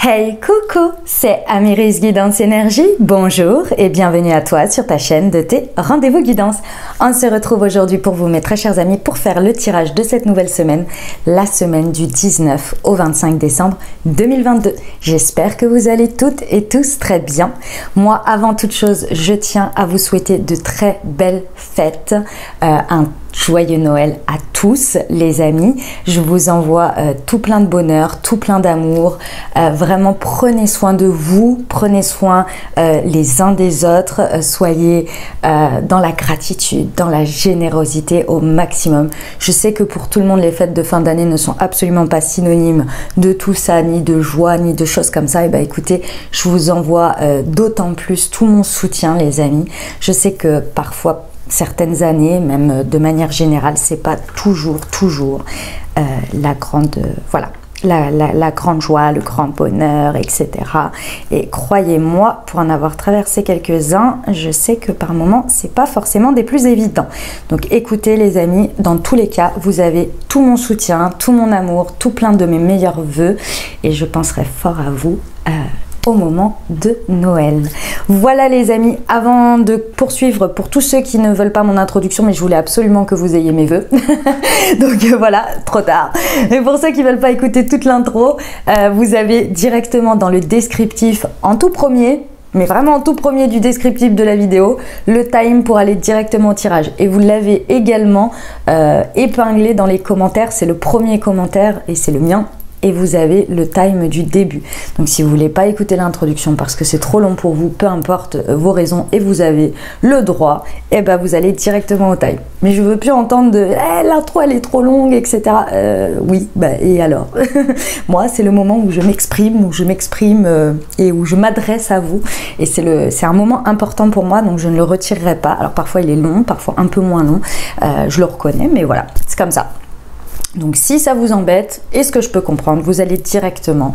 Hey, coucou, c'est Amiris Guidance Énergie. Bonjour et bienvenue à toi sur ta chaîne de tes rendez-vous guidance. On se retrouve aujourd'hui pour vous, mes très chers amis, pour faire le tirage de cette nouvelle semaine, la semaine du 19 au 25 décembre 2022. J'espère que vous allez toutes et tous très bien. Moi, avant toute chose, je tiens à vous souhaiter de très belles fêtes, un joyeux Noël à tous les amis. Je vous envoie tout plein de bonheur, tout plein d'amour. Vraiment prenez soin de vous, prenez soin les uns des autres. Soyez dans la gratitude, dans la générosité au maximum. Je sais que pour tout le monde les fêtes de fin d'année ne sont absolument pas synonymes de tout ça, ni de joie, ni de choses comme ça. Et bah écoutez, je vous envoie d'autant plus tout mon soutien les amis. Je sais que parfois certaines années, même de manière générale, c'est pas toujours la grande, la grande joie, le grand bonheur, etc. Et croyez-moi, pour en avoir traversé quelques-uns, je sais que par moments, c'est pas forcément des plus évidents. Donc écoutez les amis, dans tous les cas, vous avez tout mon soutien, tout mon amour, tout plein de mes meilleurs vœux, et je penserai fort à vous au moment de Noël. Voilà les amis, avant de poursuivre, pour tous ceux qui ne veulent pas mon introduction, mais je voulais absolument que vous ayez mes vœux, donc voilà, trop tard. Et pour ceux qui ne veulent pas écouter toute l'intro, vous avez directement dans le descriptif, en tout premier, mais vraiment en tout premier du descriptif de la vidéo, le time pour aller directement au tirage. Et vous l'avez également épinglé dans les commentaires, c'est le premier commentaire et c'est le mien. Et vous avez le time du début. Donc si vous voulez pas écouter l'introduction parce que c'est trop long pour vous, peu importe vos raisons et vous avez le droit, et ben vous allez directement au time. Mais je veux plus entendre de l'intro elle est trop longue, etc. Oui, bah et alors moi c'est le moment où je m'exprime, et où je m'adresse à vous. Et c'est un moment important pour moi, donc je ne le retirerai pas. Alors parfois il est long, parfois un peu moins long, je le reconnais, mais voilà, c'est comme ça. Donc si ça vous embête, et ce que je peux comprendre, vous allez directement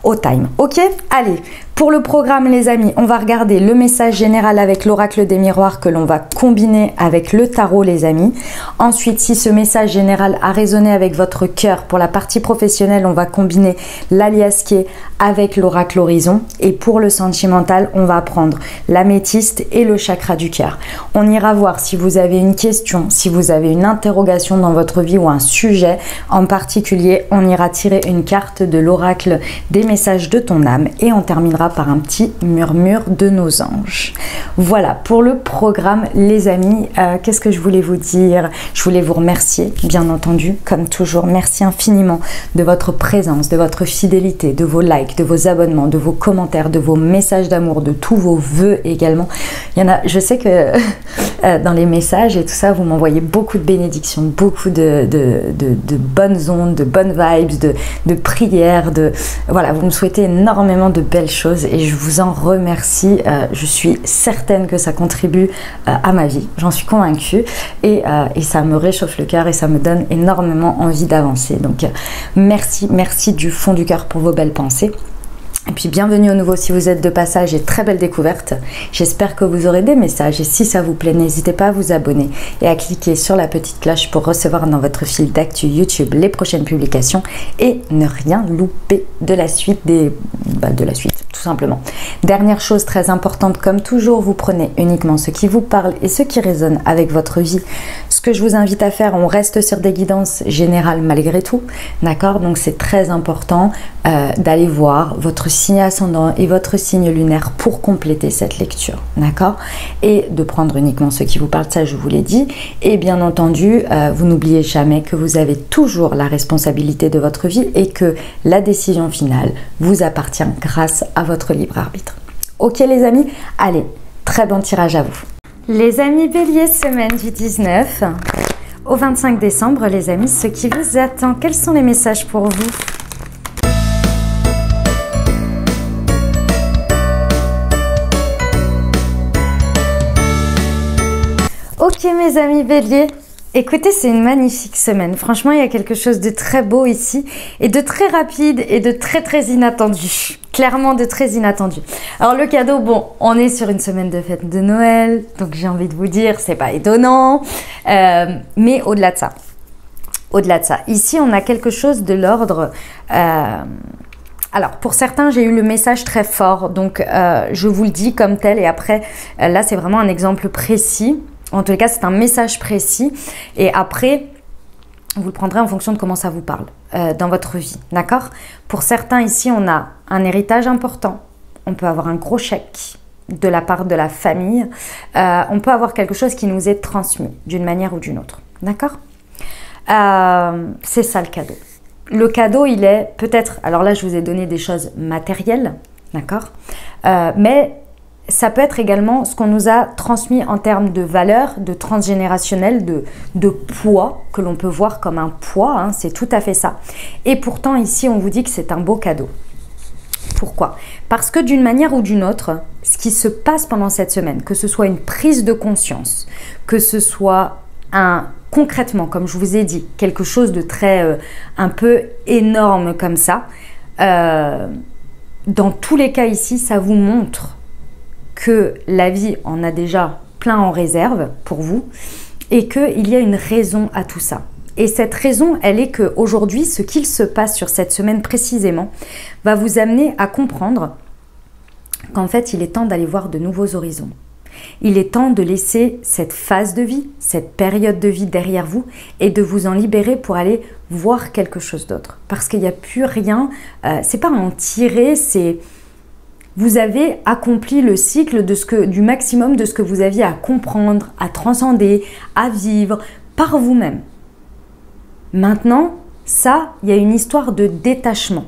au time. Ok? Allez, pour le programme les amis, on va regarder le message général avec l'oracle des miroirs que l'on va combiner avec le tarot les amis. Ensuite, si ce message général a résonné avec votre cœur, pour la partie professionnelle, on va combiner l'aliasqué avec l'oracle horizon. Et pour le sentimental, on va prendre l'améthyste et le chakra du cœur. On ira voir si vous avez une question, si vous avez une interrogation dans votre vie ou un sujet en particulier, on ira tirer une carte de l'oracle des messages de ton âme et on terminera par un petit murmure de nos anges. Voilà pour le programme les amis. Qu'est-ce que je voulais vous dire? Je voulais vous remercier bien entendu comme toujours. Merci infiniment de votre présence, de votre fidélité, de vos likes, de vos abonnements, de vos commentaires, de vos messages d'amour, de tous vos vœux également. Il y en a, je sais que dans les messages et tout ça, vous m'envoyez beaucoup de bénédictions, beaucoup de bonnes ondes, de bonnes vibes, de prières, voilà, vous me souhaitez énormément de belles choses et je vous en remercie. Je suis certaine que ça contribue à ma vie, j'en suis convaincue et ça me réchauffe le cœur et ça me donne énormément envie d'avancer. Donc merci du fond du cœur pour vos belles pensées. Et puis bienvenue au nouveau si vous êtes de passage et très belle découverte. J'espère que vous aurez des messages et si ça vous plaît, n'hésitez pas à vous abonner et à cliquer sur la petite cloche pour recevoir dans votre fil d'actu YouTube les prochaines publications et ne rien louper de la suite tout simplement. Dernière chose très importante, comme toujours, vous prenez uniquement ce qui vous parle et ce qui résonne avec votre vie. Ce que je vous invite à faire, on reste sur des guidances générales malgré tout, d'accord? Donc c'est très important d'aller voir votre signe ascendant et votre signe lunaire pour compléter cette lecture, d'accord? Et de prendre uniquement ce qui vous parle, ça je vous l'ai dit. Et bien entendu, vous n'oubliez jamais que vous avez toujours la responsabilité de votre vie et que la décision finale vous appartient grâce à votre libre arbitre. Ok les amis? Allez, très bon tirage à vous. Les amis béliers, semaine du 19 au 25 décembre, les amis, ce qui vous attend, quels sont les messages pour vous? Ok mes amis béliers, écoutez, c'est une magnifique semaine. Franchement, il y a quelque chose de très beau ici et de très rapide et de très inattendu. Clairement de très inattendu. Alors le cadeau, bon, on est sur une semaine de fête de Noël, donc j'ai envie de vous dire, c'est pas étonnant. Mais au-delà de ça, ici on a quelque chose de l'ordre Alors, pour certains, j'ai eu le message très fort, donc je vous le dis comme tel. Et après, là, c'est vraiment un exemple précis. En tous les cas, c'est un message précis. Et après, vous le prendrez en fonction de comment ça vous parle dans votre vie, d'accord? Pour certains, ici, on a un héritage important. On peut avoir un gros chèque de la part de la famille. On peut avoir quelque chose qui nous est transmis d'une manière ou d'une autre, d'accord? C'est ça le cadeau. Le cadeau, il est peut-être... Alors là, je vous ai donné des choses matérielles, d'accord? Mais ça peut être également ce qu'on nous a transmis en termes de valeurs, de transgénérationnel, de poids, que l'on peut voir comme un poids, hein, c'est tout à fait ça. Et pourtant, ici, on vous dit que c'est un beau cadeau. Pourquoi? Parce que d'une manière ou d'une autre, ce qui se passe pendant cette semaine, que ce soit une prise de conscience, que ce soit concrètement, comme je vous ai dit, quelque chose de très, un peu énorme comme ça, dans tous les cas ici, ça vous montre que la vie en a déjà plein en réserve pour vous et qu'il y a une raison à tout ça. Et cette raison, elle est qu'aujourd'hui, ce qu'il se passe sur cette semaine précisément va vous amener à comprendre qu'en fait, il est temps d'aller voir de nouveaux horizons. Il est temps de laisser cette phase de vie, cette période de vie derrière vous et de vous en libérer pour aller voir quelque chose d'autre. Parce qu'il n'y a plus rien, c'est pas à en tirer, c'est... Vous avez accompli le cycle du maximum de ce que vous aviez à comprendre, à transcender, à vivre par vous-même. Maintenant, ça, il y a une histoire de détachement.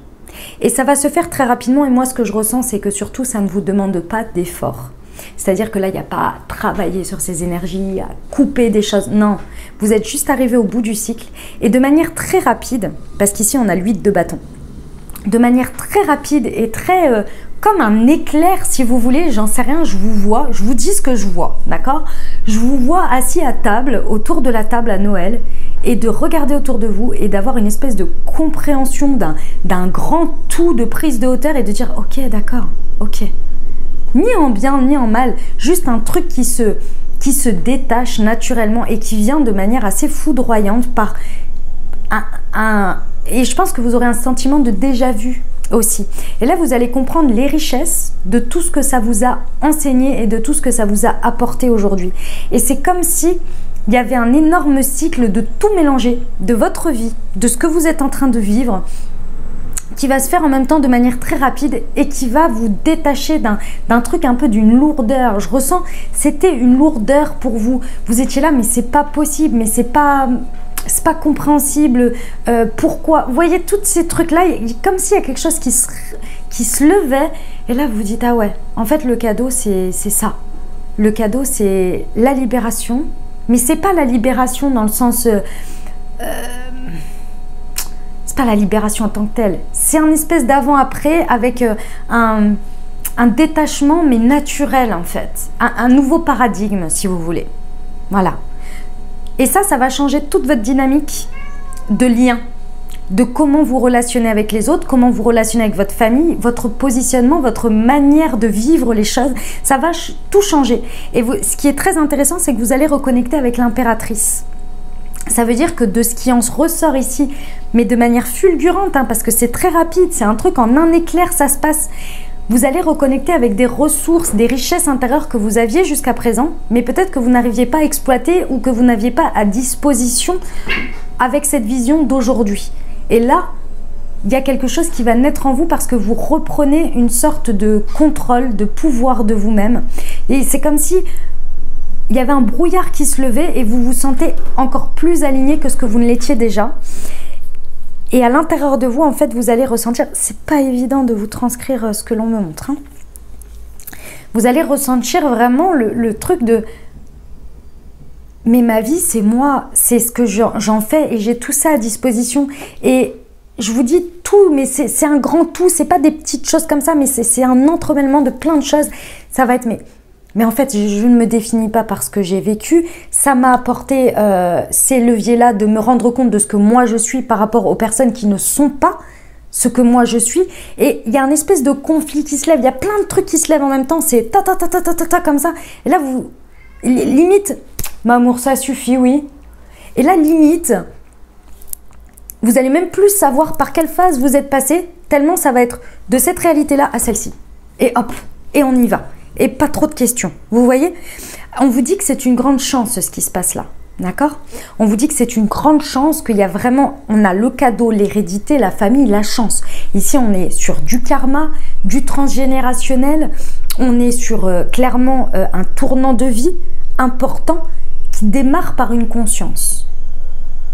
Et ça va se faire très rapidement. Et moi, ce que je ressens, c'est que surtout, ça ne vous demande pas d'effort. C'est-à-dire que là, il n'y a pas à travailler sur ces énergies, à couper des choses. Non, vous êtes juste arrivé au bout du cycle. Et de manière très rapide, parce qu'ici, on a l'huile de bâton. De manière très rapide et très... comme un éclair, si vous voulez, j'en sais rien, je vous vois, je vous dis ce que je vois, d'accord? Je vous vois assis à table, autour de la table à Noël, et de regarder autour de vous et d'avoir une espèce de compréhension d'un grand tout de prise de hauteur et de dire « Ok, d'accord, ok ». Ni en bien, ni en mal, juste un truc qui se détache naturellement et qui vient de manière assez foudroyante par et je pense que vous aurez un sentiment de déjà-vu aussi. Et là, vous allez comprendre les richesses de tout ce que ça vous a enseigné et de tout ce que ça vous a apporté aujourd'hui. Et c'est comme si il y avait un énorme cycle de tout mélanger, de votre vie, de ce que vous êtes en train de vivre, qui va se faire en même temps de manière très rapide et qui va vous détacher d'un truc un peu d'une lourdeur. Je ressens, c'était une lourdeur pour vous. Vous étiez là, mais c'est pas possible, mais c'est pas compréhensible. Pourquoi? Vous voyez, tous ces trucs-là, comme s'il y a quelque chose qui se levait. Et là, vous vous dites, ah ouais, en fait, le cadeau, c'est ça. Le cadeau, c'est la libération. Mais c'est pas la libération dans le sens... c'est pas la libération en tant que telle. C'est un espèce d'avant-après avec un détachement, mais naturel, en fait. Un nouveau paradigme, si vous voulez. Voilà. Et ça va changer toute votre dynamique de lien, de comment vous relationnez avec les autres, comment vous relationnez avec votre famille, votre positionnement, votre manière de vivre les choses. Ça va tout changer. Et ce qui est très intéressant, c'est que vous allez reconnecter avec l'impératrice. Ça veut dire que de ce qui en ressort ici, mais de manière fulgurante, hein, parce que c'est très rapide, c'est un truc en un éclair, ça se passe. Vous allez reconnecter avec des ressources, des richesses intérieures que vous aviez jusqu'à présent, mais peut-être que vous n'arriviez pas à exploiter ou que vous n'aviez pas à disposition avec cette vision d'aujourd'hui. Et là, il y a quelque chose qui va naître en vous parce que vous reprenez une sorte de contrôle, de pouvoir de vous-même. Et c'est comme si il y avait un brouillard qui se levait et vous vous sentez encore plus aligné que ce que vous ne l'étiez déjà. Et à l'intérieur de vous, en fait, vous allez ressentir... C'est pas évident de vous transcrire ce que l'on me montre. Hein. Vous allez ressentir vraiment le truc de... Mais ma vie, c'est moi. C'est ce que j'en fais et j'ai tout ça à disposition. Et je vous dis tout, mais c'est un grand tout. C'est pas des petites choses comme ça, mais c'est un entremêlement de plein de choses. Ça va être... Mais en fait, je ne me définis pas par ce que j'ai vécu. Ça m'a apporté ces leviers-là de me rendre compte de ce que moi je suis par rapport aux personnes qui ne sont pas ce que moi je suis. Et il y a une espèce de conflit qui se lève. Il y a plein de trucs qui se lèvent en même temps. C'est ta comme ça. Et là, vous... Limite, Mamour, ça suffit, oui. Et là, limite, vous allez même plus savoir par quelle phase vous êtes passé, tellement ça va être de cette réalité-là à celle-ci. Et hop, et on y va. Et pas trop de questions. Vous voyez? On vous dit que c'est une grande chance ce qui se passe là. D'accord? On vous dit que c'est une grande chance, qu'il y a vraiment, on a le cadeau, l'hérédité, la famille, la chance. Ici, on est sur du karma, du transgénérationnel. On est sur clairement un tournant de vie important qui démarre par une conscience,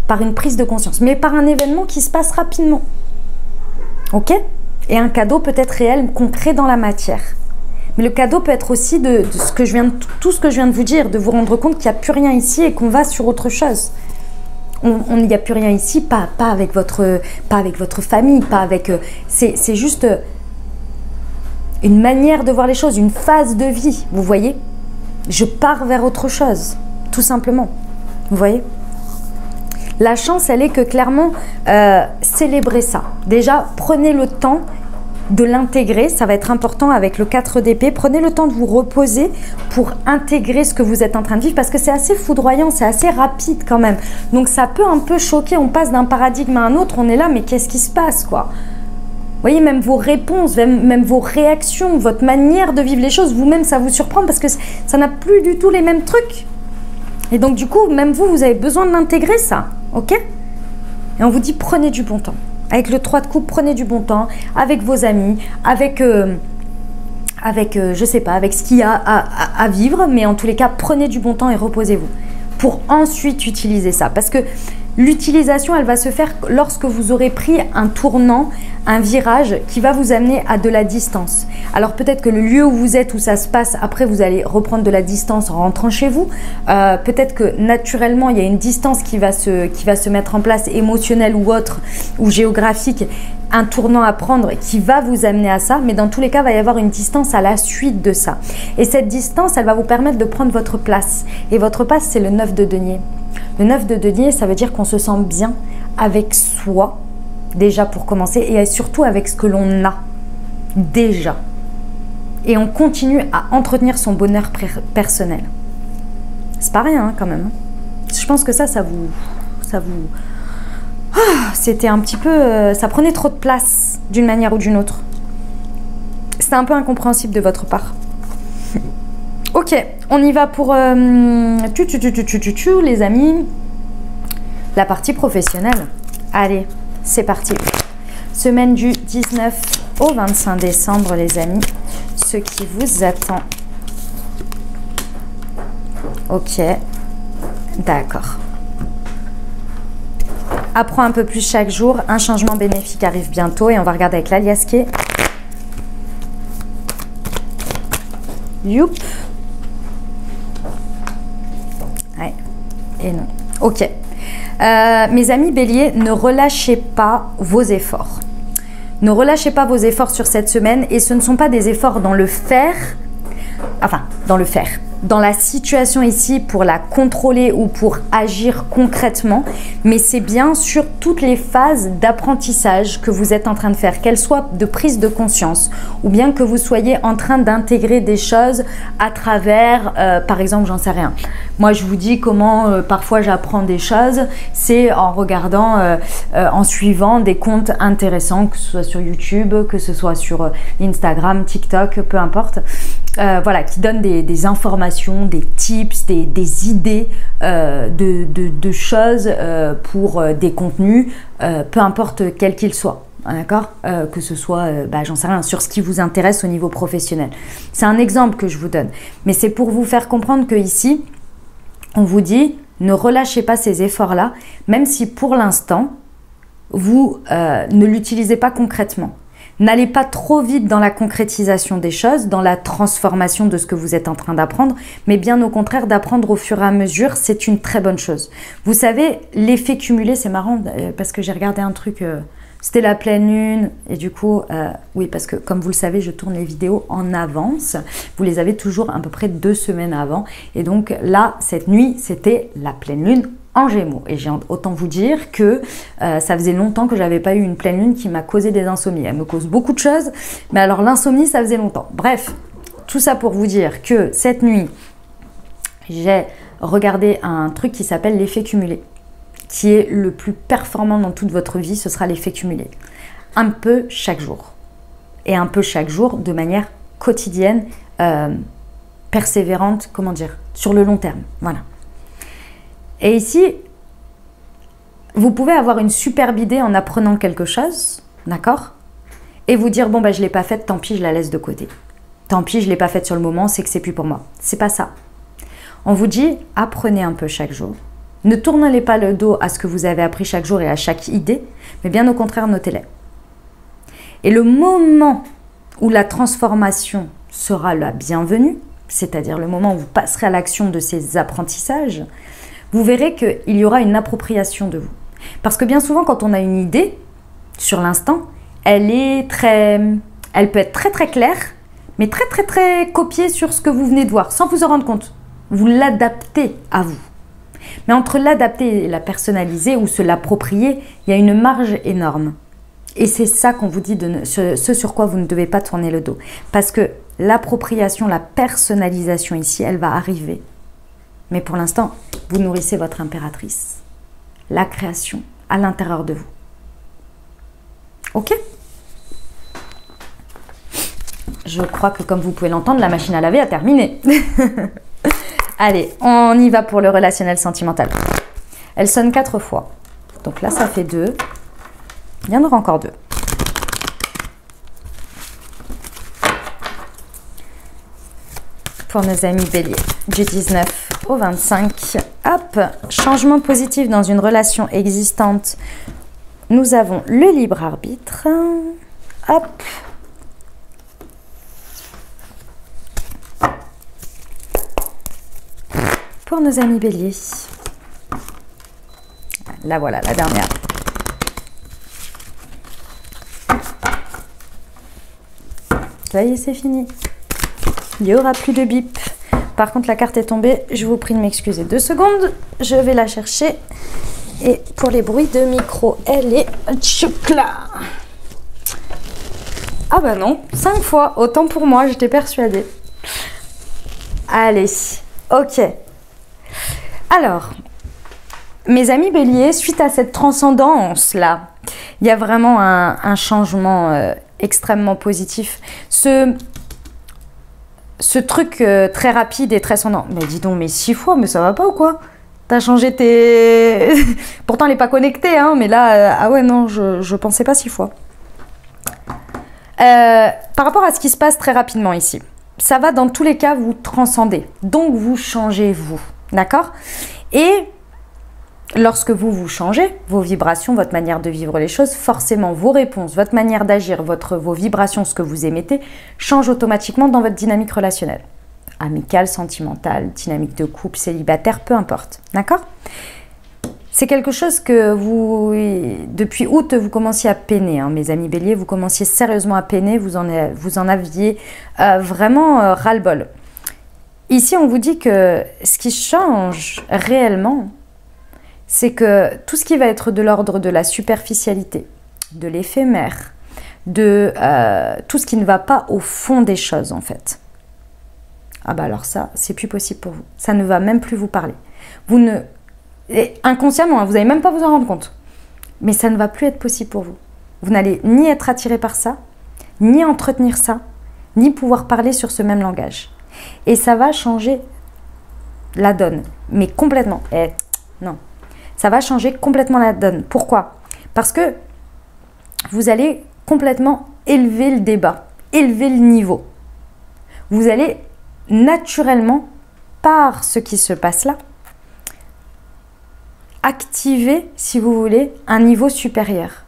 par une prise de conscience, mais par un événement qui se passe rapidement. Ok? Et un cadeau peut être réel, concret dans la matière. Mais le cadeau peut être aussi de ce que je viens de, tout ce que je viens de vous dire, de vous rendre compte qu'il n'y a plus rien ici et qu'on va sur autre chose. Il n'y a plus rien ici, pas avec votre famille, pas avec... c'est juste une manière de voir les choses, une phase de vie, vous voyez? Je pars vers autre chose, tout simplement. Vous voyez? La chance, elle est que clairement, célébrez ça. Déjà, prenez le temps de l'intégrer, ça va être important avec le 4 d'épée. Prenez le temps de vous reposer pour intégrer ce que vous êtes en train de vivre parce que c'est assez foudroyant, c'est assez rapide quand même. Donc ça peut un peu choquer, on passe d'un paradigme à un autre, on est là, mais qu'est-ce qui se passe quoi? Vous voyez, même vos réponses, même vos réactions, votre manière de vivre les choses, vous-même ça vous surprend parce que ça n'a plus du tout les mêmes trucs. Et donc du coup, même vous avez besoin de l'intégrer ça, ok? Et on vous dit prenez du bon temps. Avec le 3 de coupe, prenez du bon temps, avec vos amis, avec je sais pas, avec ce qu'il y a à vivre, mais en tous les cas, prenez du bon temps et reposez-vous pour ensuite utiliser ça. Parce que l'utilisation, elle va se faire lorsque vous aurez pris un tournant, un virage qui va vous amener à de la distance. Alors peut-être que le lieu où vous êtes, où ça se passe, après vous allez reprendre de la distance en rentrant chez vous. Peut-être que naturellement, il y a une distance qui va se mettre en place, émotionnelle ou autre, ou géographique, un tournant à prendre qui va vous amener à ça. Mais dans tous les cas, il va y avoir une distance à la suite de ça. Et cette distance, elle va vous permettre de prendre votre place. Et votre place, c'est le 9 de denier. Le 9 de denier, ça veut dire qu'on se sent bien avec soi, déjà pour commencer, et surtout avec ce que l'on a déjà. Et on continue à entretenir son bonheur personnel. C'est pas rien hein, quand même. Je pense que ça vous... c'était un petit peu... ça prenait trop de place d'une manière ou d'une autre. C'était un peu incompréhensible de votre part. Ok, on y va pour les amis. La partie professionnelle. Allez, c'est parti. Semaine du 19 au 25 décembre, les amis. Ce qui vous attend. Ok, d'accord. Apprends un peu plus chaque jour. Un changement bénéfique arrive bientôt. Et on va regarder avec l'aliasqué. Youp. Ouais, et non. Ok. Mes amis béliers, ne relâchez pas vos efforts. Ne relâchez pas vos efforts sur cette semaine. Et ce ne sont pas des efforts dans le faire. Enfin, dans le faire. Dans la situation ici pour la contrôler ou pour agir concrètement, mais c'est bien sur toutes les phases d'apprentissage que vous êtes en train de faire, qu'elles soient de prise de conscience ou bien que vous soyez en train d'intégrer des choses à travers, par exemple, j'en sais rien. Moi, je vous dis comment parfois j'apprends des choses, c'est en regardant, en suivant des comptes intéressants, que ce soit sur YouTube, que ce soit sur Instagram, TikTok, peu importe. Voilà, qui donnent des informations, des tips, des idées de choses pour des contenus, peu importe quels qu'ils soient. D'accord, que ce soit, j'en sais rien, sur ce qui vous intéresse au niveau professionnel. C'est un exemple que je vous donne. Mais c'est pour vous faire comprendre que ici, on vous dit, ne relâchez pas ces efforts-là, même si pour l'instant, vous ne l'utilisez pas concrètement. N'allez pas trop vite dans la concrétisation des choses, dans la transformation de ce que vous êtes en train d'apprendre, mais bien au contraire d'apprendre au fur et à mesure, c'est une très bonne chose. Vous savez, l'effet cumulé, c'est marrant parce que j'ai regardé un truc, c'était la pleine lune et du coup, oui parce que comme vous le savez, je tourne les vidéos en avance. Vous les avez toujours à peu près 2 semaines avant et donc là, cette nuit, c'était la pleine lune en Gémeaux. Et j'ai autant vous dire que ça faisait longtemps que j'avais pas eu une pleine lune qui m'a causé des insomnies. Elle me cause beaucoup de choses, mais alors l'insomnie, ça faisait longtemps. Bref, tout ça pour vous dire que cette nuit, j'ai regardé un truc qui s'appelle l'effet cumulé, qui est le plus performant dans toute votre vie, ce sera l'effet cumulé. un peu chaque jour. Et un peu chaque jour de manière quotidienne, persévérante, comment dire, sur le long terme. Voilà. Et ici, vous pouvez avoir une superbe idée en apprenant quelque chose, d'accord? Et vous dire, bon, ben, je ne l'ai pas faite, tant pis, je la laisse de côté. Tant pis, je ne l'ai pas faite sur le moment, c'est que c'est plus pour moi. C'est pas ça. On vous dit, apprenez un peu chaque jour. Ne tournez pas le dos à ce que vous avez appris chaque jour et à chaque idée, mais bien au contraire, notez-les. Et le moment où la transformation sera la bienvenue, c'est-à-dire le moment où vous passerez à l'action de ces apprentissages, vous verrez qu'il y aura une appropriation de vous. Parce que bien souvent, quand on a une idée, sur l'instant, elle peut être très très claire, mais très très très copiée sur ce que vous venez de voir, sans vous en rendre compte. Vous l'adaptez à vous. Mais entre l'adapter et la personnaliser ou se l'approprier, il y a une marge énorme. Et c'est ça qu'on vous dit, ce sur quoi vous ne devez pas tourner le dos. Parce que l'appropriation, la personnalisation ici, elle va arriver. Mais pour l'instant, vous nourrissez votre impératrice. La création à l'intérieur de vous. Ok? Je crois que comme vous pouvez l'entendre, la machine à laver a terminé. Allez, on y va pour le relationnel sentimental. Elle sonne 4 fois. Donc là, ça fait 2. Il y en aura encore 2. Pour nos amis béliers, du 19 au 25. Hop, changement positif dans une relation existante. Nous avons le libre arbitre. Hop. Pour nos amis béliers. Là voilà, la dernière. Ça y est, c'est fini. Il n'y aura plus de bip. Par contre, la carte est tombée. Je vous prie de m'excuser 2 secondes. Je vais la chercher. Et pour les bruits de micro, elle est là. Ah bah non, 5 fois. Autant pour moi, j'étais persuadée. Allez, ok. Alors, mes amis béliers, suite à cette transcendance-là, il y a vraiment un changement extrêmement positif. Ce truc très rapide et très sondant. Mais dis donc, mais 6 fois, mais ça va pas ou quoi? T'as changé tes... Pourtant, elle n'est pas connectée, hein, mais là... ah ouais, non, je pensais pas 6 fois. Par rapport à ce qui se passe très rapidement ici, ça va dans tous les cas vous transcender. Donc, vous changez vous. D'accord? Et lorsque vous changez, vos vibrations, votre manière de vivre les choses, forcément vos réponses, votre manière d'agir, vos vibrations, ce que vous émettez, changent automatiquement dans votre dynamique relationnelle. Amicale, sentimentale, dynamique de couple, célibataire, peu importe. D'accord? C'est quelque chose que vous, depuis août, vous commenciez à peiner, hein, mes amis béliers, vous commenciez sérieusement à peiner, vous en aviez vraiment ras-le-bol. Ici, on vous dit que ce qui change réellement, c'est que tout ce qui va être de l'ordre de la superficialité, de l'éphémère, de tout ce qui ne va pas au fond des choses, en fait. Ah bah alors ça, c'est plus possible pour vous. Ça ne va même plus vous parler. Et inconsciemment, hein, vous n'allez même pas vous en rendre compte. Mais ça ne va plus être possible pour vous. Vous n'allez ni être attiré par ça, ni entretenir ça, ni pouvoir parler sur ce même langage. Et ça va changer la donne, mais complètement. Non, ça va changer complètement la donne. Pourquoi? Parce que vous allez complètement élever le débat, élever le niveau. Vous allez naturellement, par ce qui se passe là, activer, si vous voulez, un niveau supérieur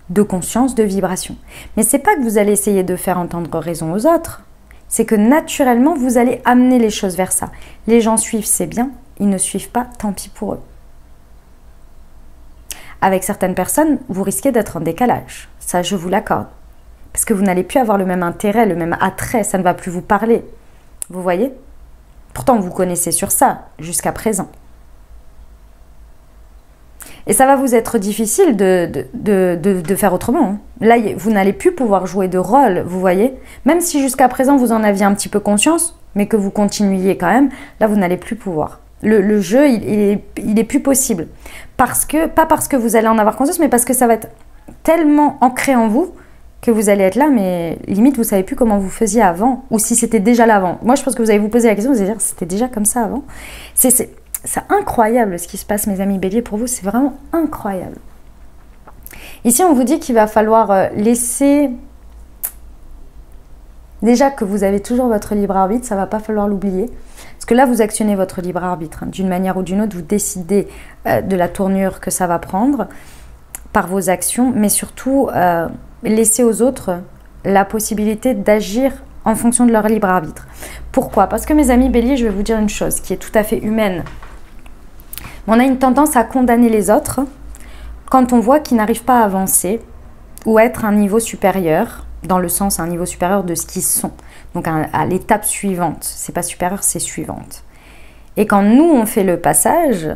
de conscience, de vibration. Mais c'est pas que vous allez essayer de faire entendre raison aux autres. C'est que naturellement, vous allez amener les choses vers ça. Les gens suivent, c'est bien. Ils ne suivent pas, tant pis pour eux. Avec certaines personnes, vous risquez d'être en décalage. Ça, je vous l'accorde. Parce que vous n'allez plus avoir le même intérêt, le même attrait. Ça ne va plus vous parler. Vous voyez? Pourtant, vous connaissez sur ça, jusqu'à présent. Et ça va vous être difficile de faire autrement. Hein. Là, vous n'allez plus pouvoir jouer de rôle, vous voyez. Même si jusqu'à présent, vous en aviez un petit peu conscience, mais que vous continuiez quand même, là, vous n'allez plus pouvoir. Le jeu, il est plus possible. Pas parce que vous allez en avoir conscience, mais parce que ça va être tellement ancré en vous que vous allez être là, mais limite, vous ne savez plus comment vous faisiez avant, ou si c'était déjà là avant. Moi, je pense que vous allez vous poser la question, vous allez dire, c'était déjà comme ça avant. C'est incroyable ce qui se passe, mes amis béliers, pour vous, c'est vraiment incroyable. Ici, on vous dit qu'il va falloir laisser... Déjà que vous avez toujours votre libre arbitre, ça ne va pas falloir l'oublier. Parce que là, vous actionnez votre libre arbitre. D'une manière ou d'une autre, vous décidez de la tournure que ça va prendre par vos actions, mais surtout, laissez aux autres la possibilité d'agir en fonction de leur libre arbitre. Pourquoi? Parce que mes amis béliers, je vais vous dire une chose qui est tout à fait humaine. On a une tendance à condamner les autres quand on voit qu'ils n'arrivent pas à avancer ou à être à un niveau supérieur, dans le sens à un niveau supérieur de ce qu'ils sont. Donc à l'étape suivante. C'est pas supérieur, c'est suivante. Et quand nous, on fait le passage,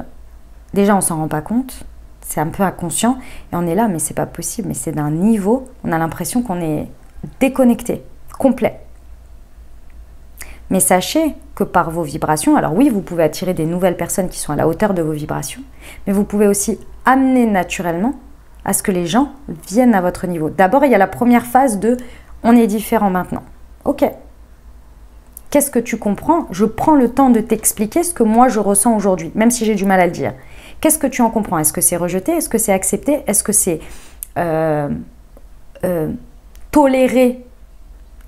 déjà, on s'en rend pas compte. C'est un peu inconscient. Et on est là, mais c'est pas possible. Mais c'est d'un niveau, on a l'impression qu'on est déconnecté, complet. Mais sachez que par vos vibrations, alors oui, vous pouvez attirer des nouvelles personnes qui sont à la hauteur de vos vibrations, mais vous pouvez aussi amener naturellement à ce que les gens viennent à votre niveau. D'abord, il y a la première phase de « on est différent maintenant ». Ok. Qu'est-ce que tu comprends? Je prends le temps de t'expliquer ce que moi je ressens aujourd'hui, même si j'ai du mal à le dire. Qu'est-ce que tu en comprends? Est-ce que c'est rejeté? Est-ce que c'est accepté? Est-ce que c'est toléré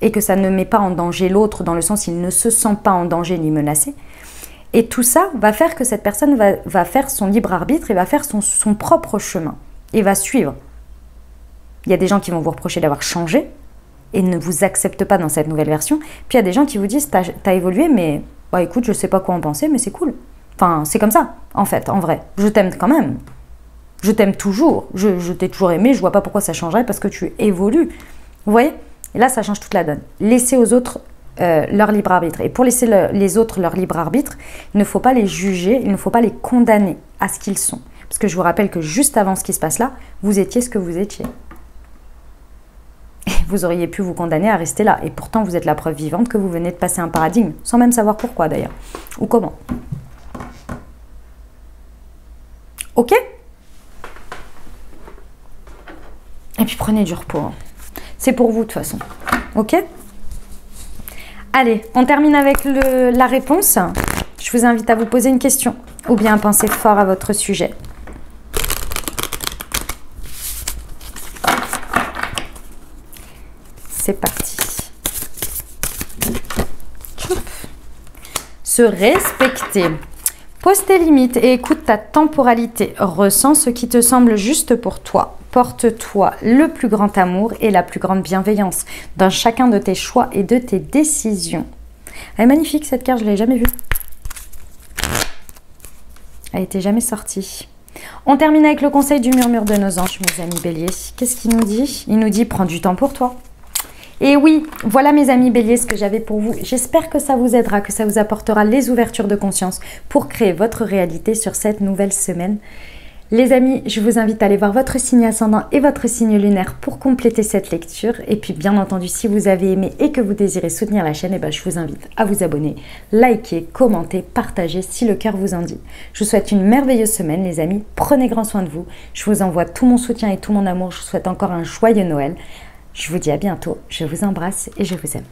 et que ça ne met pas en danger l'autre dans le sens où il ne se sent pas en danger ni menacé? Et tout ça va faire que cette personne va faire son libre arbitre et va faire son propre chemin et va suivre. Il y a des gens qui vont vous reprocher d'avoir changé et ne vous acceptent pas dans cette nouvelle version. Puis il y a des gens qui vous disent t'as évolué, mais bah, écoute, je sais pas quoi en penser, mais c'est cool. Enfin, c'est comme ça, en fait, en vrai. Je t'aime quand même. Je t'aime toujours. Je t'ai toujours aimé, je vois pas pourquoi ça changerait parce que tu évolues. Vous voyez? Et là, ça change toute la donne. Laissez aux autres leur libre arbitre. Et pour laisser les autres leur libre arbitre, il ne faut pas les juger, il ne faut pas les condamner à ce qu'ils sont. Parce que je vous rappelle que juste avant ce qui se passe là, vous étiez ce que vous étiez. Et vous auriez pu vous condamner à rester là. Et pourtant, vous êtes la preuve vivante que vous venez de passer un paradigme, sans même savoir pourquoi d'ailleurs, ou comment. Ok? Et puis prenez du repos. Hein. C'est pour vous de toute façon. Ok? Allez, on termine avec la réponse. Je vous invite à vous poser une question ou bien à penser fort à votre sujet. C'est parti. Se respecter. Pose tes limites et écoute ta temporalité. Ressens ce qui te semble juste pour toi. Porte-toi le plus grand amour et la plus grande bienveillance dans chacun de tes choix et de tes décisions. Elle est magnifique cette carte, je ne l'ai jamais vue. Elle n'était jamais sortie. On termine avec le conseil du murmure de nos anges, mes amis béliers. Qu'est-ce qu'il nous dit? Il nous dit, prends du temps pour toi. Et oui, voilà mes amis béliers ce que j'avais pour vous. J'espère que ça vous aidera, que ça vous apportera les ouvertures de conscience pour créer votre réalité sur cette nouvelle semaine. Les amis, je vous invite à aller voir votre signe ascendant et votre signe lunaire pour compléter cette lecture. Et puis bien entendu, si vous avez aimé et que vous désirez soutenir la chaîne, je vous invite à vous abonner, liker, commenter, partager si le cœur vous en dit. Je vous souhaite une merveilleuse semaine les amis, prenez grand soin de vous. Je vous envoie tout mon soutien et tout mon amour. Je vous souhaite encore un joyeux Noël. Je vous dis à bientôt, je vous embrasse et je vous aime.